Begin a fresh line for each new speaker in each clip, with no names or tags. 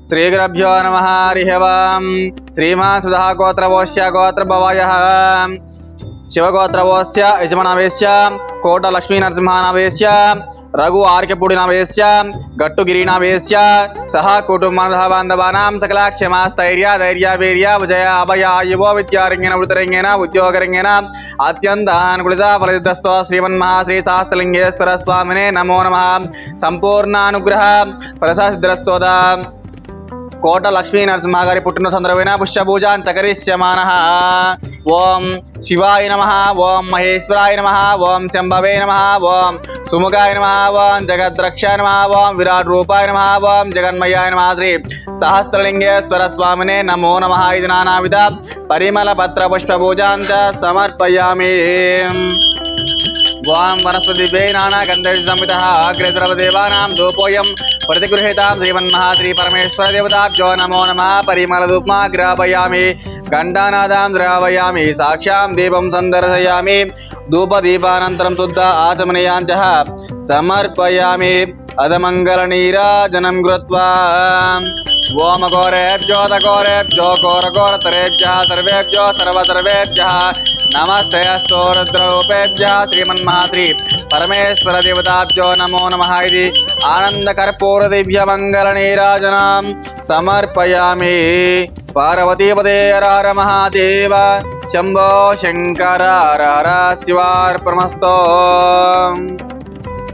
श्रीगुरुभ्यो नमः। हरिः ओम्। श्रीमान् सुधा गोत्रवोस्य गोत्रभवयः शिवगोत्रवोस्य यजमानवेस्य कोट लक्ष्मी नरसिंहनावेस्य रघु आर्केपूडिनावेस्य गट्टुगिरिनावेस्य सह कुटुंबबान्धवानां सकला क्षमास्थैर्य धैर्य वीर्य विजय अभय आयुवो विद्यारंगेन वृत्तिरंगेन उद्योगरंगेन अत्यंत अनुकूलित फलितस्तो श्रीमन्महाश्री शास्त्रलिंगेश्वर स्वामिने नमो नमः। संपूर्णानुग्रह प्रसासिद्रस्तोद कोट लक्ष्मी नरसिंह गारी पुट्टिन संदर्भेन पुष्पपूजा चकरिष्यमानः। ओं शिवाय नमः, ओं महेश्वराय नमः, ओं शंभवे नमः, ओं सुमुखाय नमः, ओं जगद्रक्षाय नमः, ओं विराट रूपाय नमः, ओं जगन्मयाय नमः। श्री सहस्रलिंगेश्वर स्वामिने नमो नमः। इति नानाविध परिमल पत्र पुष्पपूजा समर्पयामि। वां वनस्पतिभ्ये नानागन्धैः संवितः अग्रे सर्वदेवानां धूपोऽयं प्रतिगृहीतां श्रीमन्महाश्री परमेश्वर देवताभ्यो नमो नमः। परिमलधूपमा ग्रापयामि, घण्टानादां द्रावयामि, साक्ष्यां दीपं सन्दर्शयामि, धूपदीपानन्तरं शुद्ध आचमनीयाञ्च समर्पयामि। अधमङ्गलनीराजनं कृत्वा ओम घोरेभ्यो तघोरेभ्यो घोरघोरतरेभ्यः सर्वेभ्यो सर्वसर्वेभ्यः नमस्ते अस्तु रुद्ररूपेभ्यः श्रीमन्महाश्री परमेश्वर देवताभ्यो नमो नमः। इति आनन्दकर्पूरदिव्यमङ्गलनीराजनं समर्पयामि। पार्वतीपदे हर हर महादेव शंभो शंकर हर हर शिवार्पणमस्तु।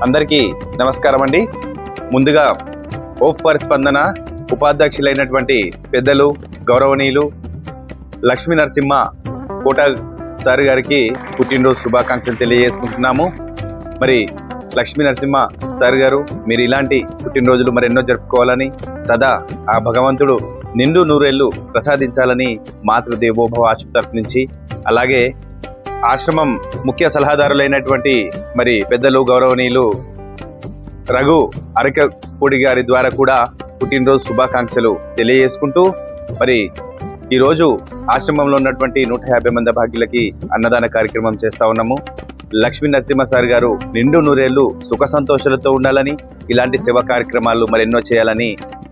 అందరికీ నమస్కారం అండి. ముందుగా హోప్ ఫర్ స్పందన ఉపాధ్యక్షులైనటువంటి పెద్దలు గౌరవనీయులు లక్ష్మీ నరసింహ కోట సార్ గారికి పుట్టినరోజు శుభాకాంక్షలు తెలియజేసుకుంటున్నాము. మరి లక్ష్మీ నరసింహ సార్ గారు మీరు ఇలాంటి పుట్టినరోజులు మరెన్నో జరుపుకోవాలని, సదా ఆ భగవంతుడు నిండు నూరేళ్లు ప్రసాదించాలని మాతృదేవోభవ ఆశ్రమం తరఫు నుంచి, అలాగే ఆశ్రమం ముఖ్య సలహాదారులైనటువంటి మరి పెద్దలు గౌరవనీయులు రఘు అరకపూడి గారి ద్వారా కూడా పుట్టినరోజు శుభాకాంక్షలు తెలియజేసుకుంటూ, మరి ఈరోజు ఆశ్రమంలో ఉన్నటువంటి 150 మంది భాగ్యులకి అన్నదాన కార్యక్రమం చేస్తూ ఉన్నాము. లక్ష్మీ నరసింహ సార్ గారు నిండు నూరేళ్లు సుఖ సంతోషాలతో ఉండాలని, ఇలాంటి సేవా కార్యక్రమాలు మరెన్నో చేయాలని,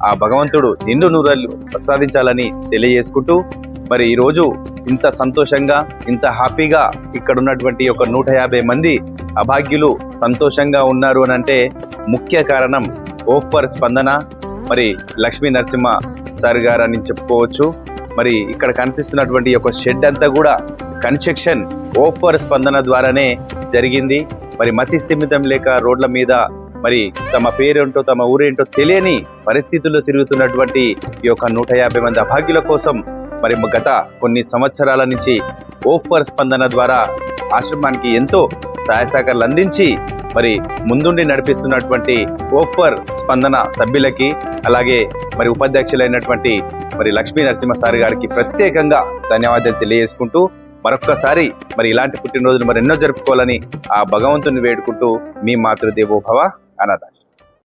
ఆ భగవంతుడు నిండు నూరేళ్లు ప్రసాదించాలని తెలియజేసుకుంటూ, మరి ఈరోజు ఇంత సంతోషంగా ఇంత హ్యాపీగా ఇక్కడ ఉన్నటువంటి ఒక 150 మంది అభాగ్యులు సంతోషంగా ఉన్నారు అని అంటే ముఖ్య కారణం హోప్ ఫర్ స్పందన మరి లక్ష్మీ నరసింహ సార్ గారు అని చెప్పుకోవచ్చు. మరి ఇక్కడ కనిపిస్తున్నటువంటి ఒక షెడ్ అంతా కూడా కన్స్ట్రక్షన్ హోప్ ఫర్ స్పందన ద్వారానే జరిగింది. మరి మతి స్థిమితం లేక రోడ్ల మీద మరి తమ పేరేంటో తమ ఊరేంటో తెలియని పరిస్థితుల్లో తిరుగుతున్నటువంటి ఈ యొక్క 150 మంది అభాగ్యుల కోసం మరి గత కొన్ని సంవత్సరాల నుంచి హోప్ ఫర్ స్పందన ద్వారా ఆశ్రమానికి ఎంతో సహాయ సహకారాలు అందించి మరి ముందుండి నడిపిస్తున్నటువంటి హోప్ ఫర్ స్పందన సభ్యులకి, అలాగే మరి ఉపాధ్యక్షులైనటువంటి మరి లక్ష్మీ నరసింహ సార్ గారికి ప్రత్యేకంగా ధన్యవాదాలు తెలియజేసుకుంటూ, మరొక్కసారి మరి ఇలాంటి పుట్టినరోజులు మరి ఎన్నో జరుపుకోవాలని ఆ భగవంతుని వేడుకుంటూ మీ మాతృదేవోభవ అనాథ.